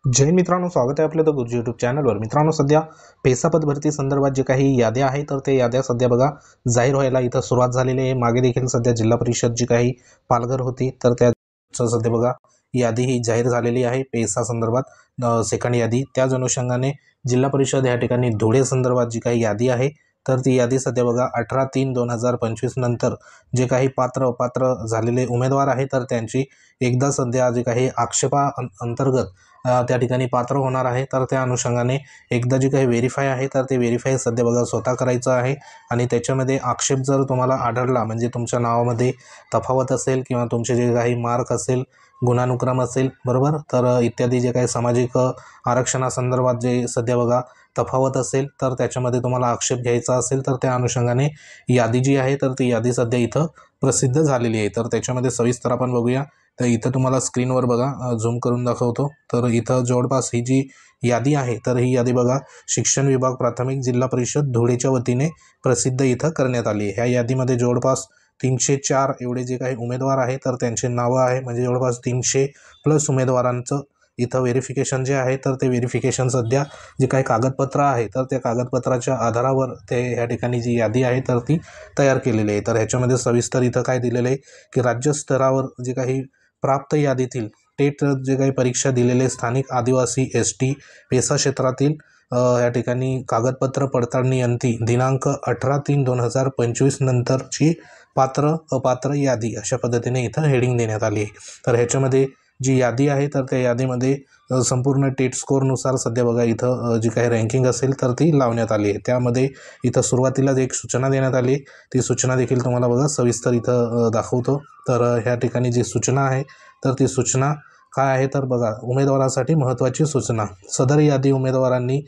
जय मित्रांनो, स्वागत आहे आपलं द गुरुजी यूट्यूब चॅनलवर। मित्रांनो, सध्या पेसा पद भरती संदर्भात जे काही याद्या आहे तर ते याद्या सध्या बघा जाहीर व्हायला इथं सुरुवात झालेली आहे। मागे देखील सध्या जिल्हा परिषद जी काही पालघर होती तर त्याचं सध्या बघा यादी ही जाहीर झालेली आहे पेसा संदर्भात सेकंड यादी। त्याच अनुषंगाने जिल्हा परिषद या ठिकाणी धुळे संदर्भात जी काही यादी आहे तर ती यादी सध्या बघा 18/3/2025 नंतर जे काही अपात्र झालेले उमेदवार आहे तर त्यांची एकदा सध्या जे काही आक्षेपा अंतर्गत त्या ठिकाणी पात्र होणार आहे। तर त्या अनुषंगाने एकदा जे काही व्हेरीफाय आहे तर ते व्हेरीफाय सध्या बघा स्वतः करायचं आहे आणि त्याच्यामध्ये आक्षेप जर तुम्हाला आढळला म्हणजे तुमच्या नावामध्ये तफावत असेल किंवा तुमचे जे काही मार्क असेल, गुणानुक्रम असेल, बरोबर, तर इत्यादी जे काही सामाजिक आरक्षणासंदर्भात जे सध्या बघा तफावत असेल तर त्याच्यामध्ये तुम्हाला आक्षेप घ्यायचा असेल तर त्या अनुषंगाने यादी जी आहे तर ती यादी सध्या इथं प्रसिद्ध झालेली आहे। तर त्याच्यामध्ये सविस्तर आपण बघूया। तर इथं तुम्हाला स्क्रीनवर बघा झूम करून दाखवतो। तर इथं जवळपास ही जी यादी आहे तर ही यादी बघा शिक्षण विभाग प्राथमिक जिल्हा परिषद धुळेच्या वतीने प्रसिद्ध इथं करण्यात आली आहे। ह्या यादीमध्ये जवळपास 304 एवढे जे काही उमेदवार आहे तर त्यांचे नावं आहे, म्हणजे जवळपास 300+ उमेदवारांचं इथं व्हेरिफिकेशन जे आहे तर ते व्हेरिफिकेशन सध्या जे काही कागदपत्र आहे तर त्या कागदपत्राच्या आधारावर ते ह्या ठिकाणी जी यादी आहे तर ती तयार केलेली आहे। तर ह्याच्यामध्ये सविस्तर इथं काय दिलेलं आहे की राज्यस्तरावर जे काही प्राप्त यादीतील टेट जे काही परीक्षा दिलेले स्थानिक आदिवासी एसटी पेसा क्षेत्रातील या ठिकाणी कागदपत्र पडताळणी अंती दिनांक 18/3/2025 नंतरची अपात्र यादी अशा पद्धतीने इथं हेडिंग देण्यात आली आहे। तर ह्याच्यामध्ये जी यादी आहे तर त्या यादीमध्ये संपूर्ण टेट स्कोरनुसार सध्या बघा इथं जी काही रँकिंग असेल तर ती लावण्यात आली आहे। त्यामध्ये इथं सुरुवातीलाच एक सूचना देण्यात आली, ती सूचना देखील तुम्हाला बघा सविस्तर इथं दाखवतो। तर ह्या ठिकाणी जी सूचना आहे तर ती सूचना काय आहे तर बघा उमेदवारासाठी महत्त्वाची सूचना। सदर यादी उमेदवारांनी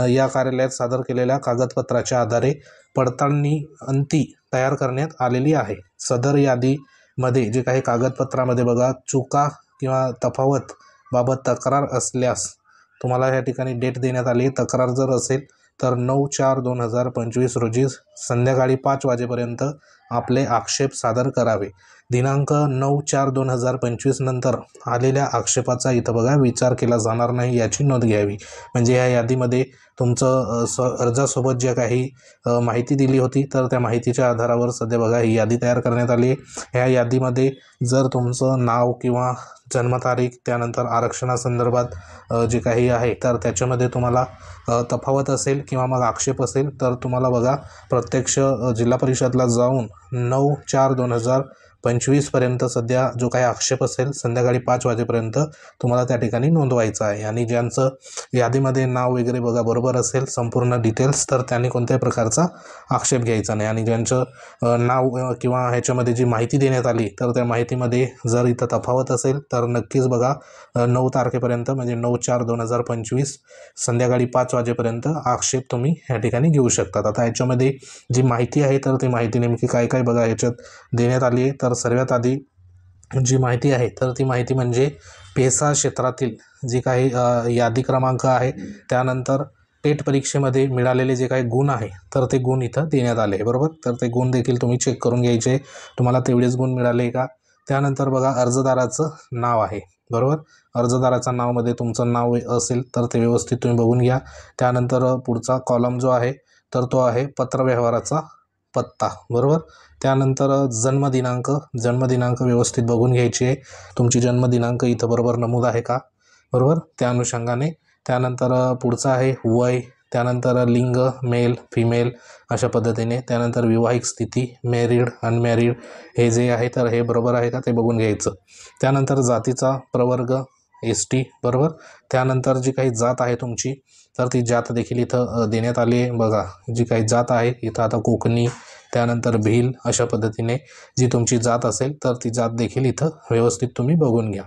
या कार्यालयात सादर केलेल्या कागदपत्राच्या आधारे पडताळणी अंती तयार करण्यात आलेली आहे। सदर यादीमध्ये जे काही कागदपत्रामध्ये बघा चुका किंवा तफावत बाबत तक्रार असल्यास तुम्हाला या ठिकाणी डेट देण्यात आली। तक्रार जर असेल तर 9/4/2025 रोजी संध्याकाळी 5 वाजेपर्यंत आपले आक्षेप सादर करावे। दिनांक 9/4/2025 नंतर आलेल्या आक्षेपाचा इथं बघा विचार केला जाणार नाही याची नोंद घ्यावी। म्हणजे या यादीमध्ये तुमचं अर्जासोबत जे काही माहिती दिली होती तर त्या माहितीच्या आधारावर सध्या बघा ही यादी तयार करण्यात आली आहे। ह्या यादीमध्ये जर तुमचं नाव किंवा जन्मतारीख त्यानंतर आरक्षणासंदर्भात जे काही आहे तर त्याच्यामध्ये तुम्हाला तफावत असेल किंवा मग आक्षेप असेल तर तुम्हाला बघा प्रत्यक्ष जिल्हा परिषदला जाऊन 9/4/2025 पर्यंत सध्या जो काही आक्षेप असेल संध्याकाळी 5 वाजेपर्यंत तुम्हाला त्या ठिकाणी नोंदवायचं आहे। आणि ज्यांचं यादीमध्ये नाव वगैरे बघा बरोबर असेल संपूर्ण डिटेल्स तर त्यांनी कोणत्याही प्रकारचा आक्षेप घ्यायचा नाही। आणि ज्यांचं नाव किंवा ह्याच्यामध्ये जी माहिती देण्यात आली तर त्या माहितीमध्ये जर इथं तफावत असेल तर नक्कीच बघा 9 तारखेपर्यंत म्हणजे 9/4/2025 संध्याकाळी 5 वाजेपर्यंत आक्षेप तुम्ही ह्या ठिकाणी घेऊ शकतात। आता ह्याच्यामध्ये जी माहिती आहे तर ती माहिती नेमकी काय काय बघा ह्याच्यात देण्यात आली आहे। तर सर्वात आधी जी माहिती आहे तर ती माहिती म्हणजे पेसा क्षेत्रातील जी काही यादी क्रमांक आहे, त्यानंतर टेट परीक्षेमध्ये मिळालेले जे काही गुण आहे तर ते गुण इथं देण्यात आले, बरोबर। तर ते गुण देखील तुम्ही चेक करून घ्यायचे, तुम्हाला तेवढेच गुण मिळाले का। त्यानंतर बघा अर्जदाराचं नाव आहे, बरोबर। अर्जदाराच्या नावामध्ये तुमचं नाव असेल तर ते व्यवस्थित तुम्ही बघून घ्या। त्यानंतर पुढचा कॉलम जो आहे तर तो आहे पत्रव्यवहाराचा पत्ता, बरोबर। त्यानंतर जन्मदिनांक व्यवस्थित बघून घ्यायची आहे, तुमची जन्मदिनांक इथं बरोबर नमूद आहे का, बरोबर, त्या अनुषंगाने। त्यानंतर पुढचं आहे वय, त्यानंतर लिंग मेल फिमेल अशा पद्धतीने, त्यानंतर विवाहिक स्थिती मॅरिड अनमॅरिड हे जे आहे तर हे बरोबर आहे का ते बघून घ्यायचं। त्यानंतर जातीचा प्रवर्ग ST, बरोबर। त्यानंतर जी काही जात आहे तुमची तर ती जात देखील इथं देण्यात आली आहे बघा। जी काही जात आहे इथं आता कोकणी त्यानंतर भिल अशा पद्धतीने जी तुमची जात असेल तर ती जात देखील इथं व्यवस्थित तुम्ही बघून घ्या।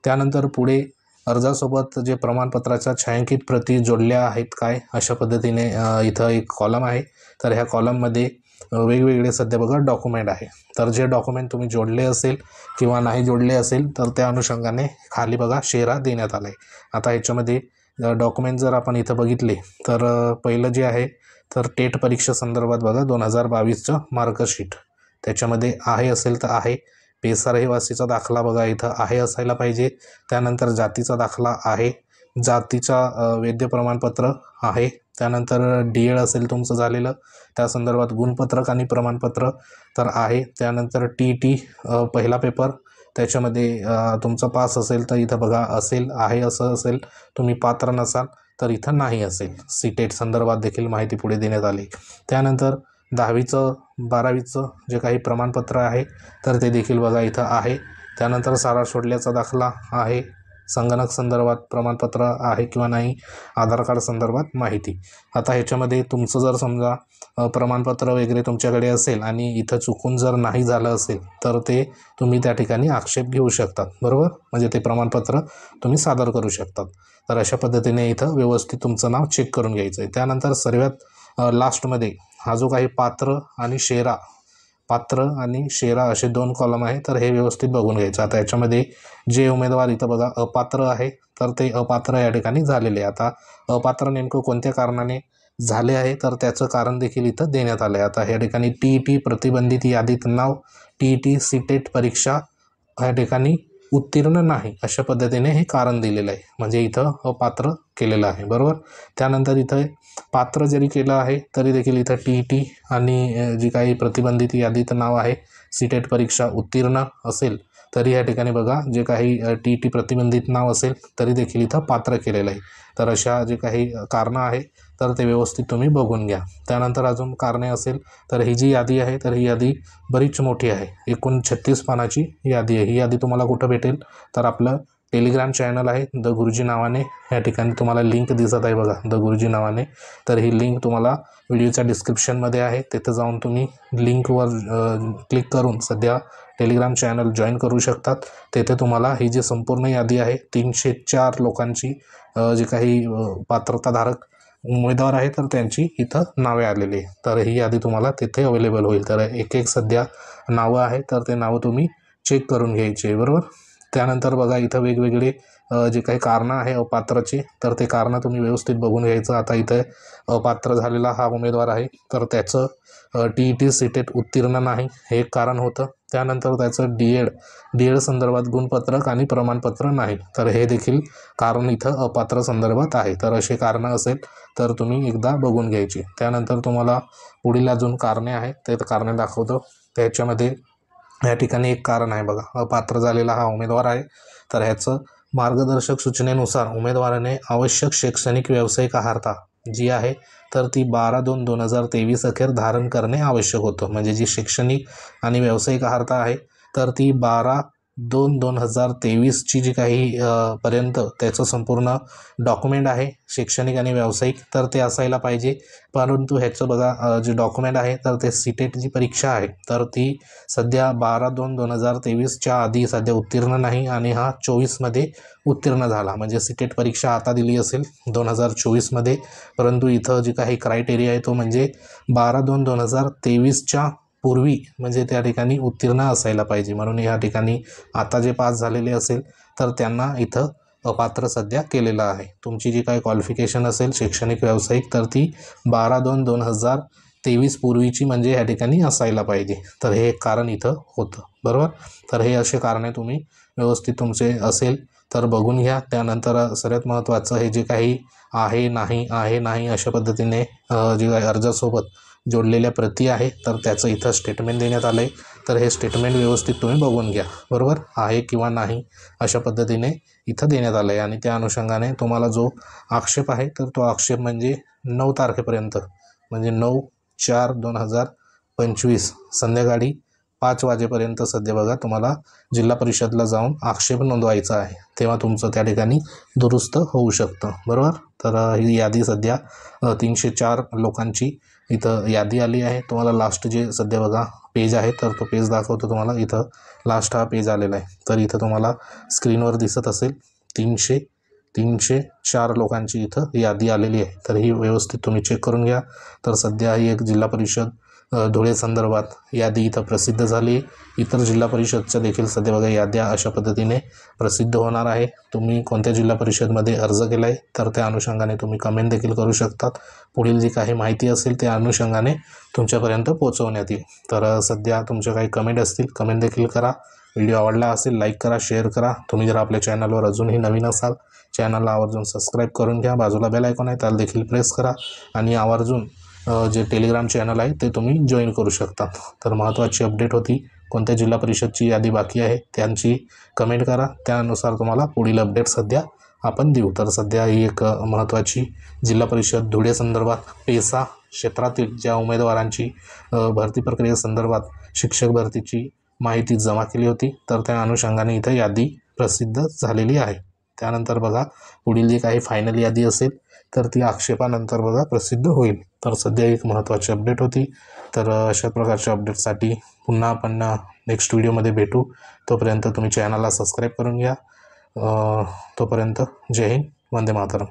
त्यानंतर पुढे अर्जासोबत जे प्रमाणपत्राच्या छायांकित प्रती जोडल्या आहेत काय अशा पद्धतीने इथं एक कॉलम आहे। तर ह्या कॉलममध्ये वेगवेगळे सध्या बघा डॉक्युमेंट आहे। तर जे डॉक्युमेंट तुम्ही जोडले असेल किंवा नाही जोडले असेल तर त्या अनुषंगाने खाली बघा शेरा देण्यात आला आहे। आता ह्याच्यामध्ये डॉक्युमेंट जर आपण इथं बघितले तर पहिलं जे आहे तर टेट परीक्षा संदर्भात बघा 2022चं मार्कशीट, त्याच्यामध्ये आहे असेल तर आहे, पेसा रहिवासीचा दाखला बघा इथं आहे असायला पाहिजे। त्यानंतर जातीचा दाखला आहे, जातीचा वैद्य प्रमाणपत्र आहे, त्यानंतर DED असेल तुमचं झालेलं, त्या संदर्भात गुणपत्रक आणि प्रमाणपत्र तर आहे, त्यानंतर TET पहिला पेपर त्याच्यामध्ये तुमचा पास असेल तर इथं बघा असेल आहे असं असेल, तुम्ही पात्र नसाल तर इथं नाही असेल. CTET संदर्भात देखील माहिती पुढे देण्यात आली. त्यानंतर 10वीचं 12वीचं जे काही प्रमाणपत्र आहे तर ते देखील बघा इथं आहे. त्यानंतर शाळा सोडल्याचा दाखला आहे, संगणक संदर्भात प्रमाणपत्र आहे किंवा नाही, आधार कार्ड संदर्भात माहिती. आता ह्याच्यामध्ये तुमचं जर समजा प्रमाणपत्र वगैरे तुमच्याकडे असेल आणि इथं चुकून जर नाही झालं असेल तर ते तुम्ही त्या ठिकाणी आक्षेप घेऊ शकतात, बरोबर. म्हणजे ते प्रमाणपत्र तुम्ही सादर करू शकतात. तर अशा पद्धतीने इथं व्यवस्थित तुमचं नाव चेक करून घ्यायचं आहे. त्यानंतर सर्वात लास्टमध्ये हा जो काही पात्र आणि शेरा असे 2 कॉलम आहे, तर हे व्यवस्थित बघून घ्यायचं. आता याच्यामध्ये जे उमेदवार इथं बघा अपात्र आहे तर ते अपात्र या ठिकाणी झालेले. आता अपात्र नेमकं कोणत्या कारणाने झाले आहे तर त्याचं कारण देखील इथं देण्यात आलं आहे. आता या ठिकाणी TET प्रतिबंधित यादीत नाव, TET CTET परीक्षा या ठिकाणी उत्तीर्ण नाही अशा पद्धतीने हे कारण दिलेलं आहे, म्हणजे इथं अपात्र केलेलं आहे, बरोबर. त्यानंतर इथं पात्र जरी केलं आहे तरी देखील इथं TET आणि जी काही प्रतिबंधित यादीत नाव आहे CTET परीक्षा उत्तीर्ण असेल तरी या ठिकाणी बघा जे काही TET प्रतिबंधित नाव असेल तरी देखील इथं पात्र केलेलं आहे. तर अशा जे काही कारणं आहे तर ते व्यवस्थित तुम्ही बघून घ्या. त्यानंतर अजून कारणे असेल तर ही जी यादी आहे तर ही यादी बरीच मोठी आहे, एकूण 36 पानाची यादी आहे. ही यादी तुम्हाला कुठं भेटेल तर आपलं टेलिग्राम चॅनल आहे द गुरुजी नावाने, या ठिकाणी तुम्हाला लिंक दिसत आहे बघा द गुरुजी नावाने. तर ही लिंक तुम्हाला व्हिडिओच्या डिस्क्रिप्शनमध्ये आहे, तिथे जाऊन तुम्ही लिंकवर क्लिक करून सध्या टेलिग्राम चॅनल जॉईन करू शकतात. तेथे तुम्हाला ही जी संपूर्ण यादी आहे 304 लोकांची जी काही पात्रताधारक उमेदवार आहे तर त्यांची इथं नावे आलेली आहे. तर ही यादी तुम्हाला तिथे अवेलेबल होईल. तर एक सध्या नावं आहे तर ते नावं तुम्ही चेक करून घ्यायचे, बरोबर. त्यानंतर बघा इथं वेगवेगळे जे काही कारणं आहे अपात्रचे तर ते कारणं तुम्ही व्यवस्थित बघून घ्यायचं. आता इथं अपात्र झालेला हा उमेदवार आहे तर त्याचं TET CTET उत्तीर्ण नाही हे एक कारण होतं. त्यानंतर त्याचं DED संदर्भात गुणपत्रक आणि प्रमाणपत्र नाही, तर हे देखील कारण इथं अपात्र संदर्भात आहे. तर असे कारणं असेल तर तुम्ही एकदा बघून घ्यायची. त्यानंतर तुम्हाला पुढील अजून कारणे आहेत ते कारणे दाखवतो. त्याच्यामध्ये या ठिकाणी एक कारण आहे बघा, अपात्र झालेला हा उमेदवार आहे तर ह्याचं मार्गदर्शक सूचनेनुसार उमेदवाराने आवश्यक शैक्षणिक व्यावसायिक अर्हता जी आहे तर ती 12/2/2023 अखेर धारण करणे आवश्यक होतं. म्हणजे जी शैक्षणिक आणि व्यावसायिक अर्हता आहे तर ती 12/2/2023ची जी काही पर्यंत त्याचं संपूर्ण डॉक्युमेंट आहे शैक्षणिक आणि व्यावसायिक तर ते असायला पाहिजे. परंतु ह्याचं बघा जे डॉक्युमेंट आहे तर ते CTET जी परीक्षा आहे तर ती सध्या 12/2/2023च्या आधी सध्या उत्तीर्ण नाही आणि हा 24मध्ये उत्तीर्ण झाला. म्हणजे CTET परीक्षा आता दिली असेल 2024मध्ये, परंतु इथं जी काही क्रायटेरिया आहे तो म्हणजे 12/2/2023च्या पूर्वी म्हणजे त्या ठिकाणी उत्तीर्ण असायला पाहिजे. म्हणून या ठिकाणी आता जे पास झालेले असेल तर त्यांना इथं अपात्र सध्या केलेलं आहे. तुमची जी काही क्वालिफिकेशन असेल शैक्षणिक व्यावसायिक तर ती 12/2/2023 पूर्वीची म्हणजे या ठिकाणी असायला पाहिजे. तर हे एक कारण इथं होतं, बरोबर. तर हे असे कारणे तुम्ही व्यवस्थित तुमचे असेल तर बघून घ्या. त्यानंतर सर्वात महत्त्वाचं हे जे काही आहे नाही अशा पद्धतीने जे काही अर्जासोबत जोडलेल्या प्रती आहे तर त्याचं इथं स्टेटमेंट देण्यात आलं आहे. तर हे स्टेटमेंट व्यवस्थित तुम्ही बघून घ्या, बरोबर. आहे किंवा नाही अशा पद्धतीने इथं देण्यात आलं आहे. आणि त्या अनुषंगाने तुम्हाला जो आक्षेप आहे तर तो आक्षेप म्हणजे 9 तारखेपर्यंत म्हणजे 9/4/2025 संध्याकाळी 5 वाजेपर्यंत सध्या बघा तुम्हाला जिल्हा परिषदला जाऊन आक्षेप नोंदवायचा आहे, तेव्हा तुमचं त्या ठिकाणी दुरुस्त होऊ शकतं, बरोबर. तर ही यादी सध्या 304 लोकांची इथं यादी आली आहे. तुम्हाला लास्ट जे सध्या बघा पेज आहे तर तो पेज दाखवतो तुम्हाला. इथं लास्ट हा पेज आलेला आहे तर इथं तुम्हाला स्क्रीनवर दिसत असेल 304 लोकांची इथं यादी आलेली आहे. तर ही व्यवस्थित तुम्ही चेक करून घ्या. तर सध्या ही एक जिल्हा परिषद धुळे संदर्भात यादी इथं प्रसिद्ध झाली. इतर जिल्हा परिषदच्या देखील सध्या बघा याद्या अशा पद्धतीने प्रसिद्ध होणार आहे. तुम्ही कोणत्या जिल्हा परिषदमध्ये अर्ज केला आहे तर त्या अनुषंगाने तुम्ही कमेंट देखील करू शकतात. पुढील जी काही माहिती असेल त्या अनुषंगाने तुमच्यापर्यंत पोहोचवण्यात येईल. तर सध्या तुमच्या काही कमेंट असतील कमेंट देखील करा. व्हिडिओ आवडला असेल लाईक करा, शेअर करा. तुम्ही जर आपल्या चॅनलवर अजूनही नवीन असाल चॅनलला आवर्जून सबस्क्राईब करून घ्या. बाजूला बेल आयकॉन आहे त्याला देखील प्रेस करा आणि आवर्जून जे टेलिग्राम चॅनल आहे ते तुम्ही जॉईन करू शकता. तर महत्त्वाची अपडेट होती. कोणत्या जिल्हा परिषदची यादी बाकी आहे त्यांची कमेंट करा, त्यानुसार तुम्हाला पुढील अपडेट सध्या आपण देऊ. तर सध्या ही एक महत्त्वाची जिल्हा परिषद धुळे संदर्भात पेसा क्षेत्रातील ज्या उमेदवारांची भरती प्रक्रियेसंदर्भात शिक्षक भरतीची माहिती जमा केली होती तर त्या अनुषंगाने इथं यादी प्रसिद्ध झालेली आहे. त्यानंतर बघा पुढील जी काही फायनल यादी असेल तर ती आक्षेपानंतर बघा प्रसिद्ध होईल. तर सध्या एक महत्त्वाची अपडेट होती. तर अशा प्रकारच्या अपडेटसाठी पुन्हा आपण नेक्स्ट व्हिडिओमध्ये भेटू. तोपर्यंत तुम्ही चॅनलला सबस्क्राईब करून घ्या. तोपर्यंत जय हिंद, वंदे मातरम.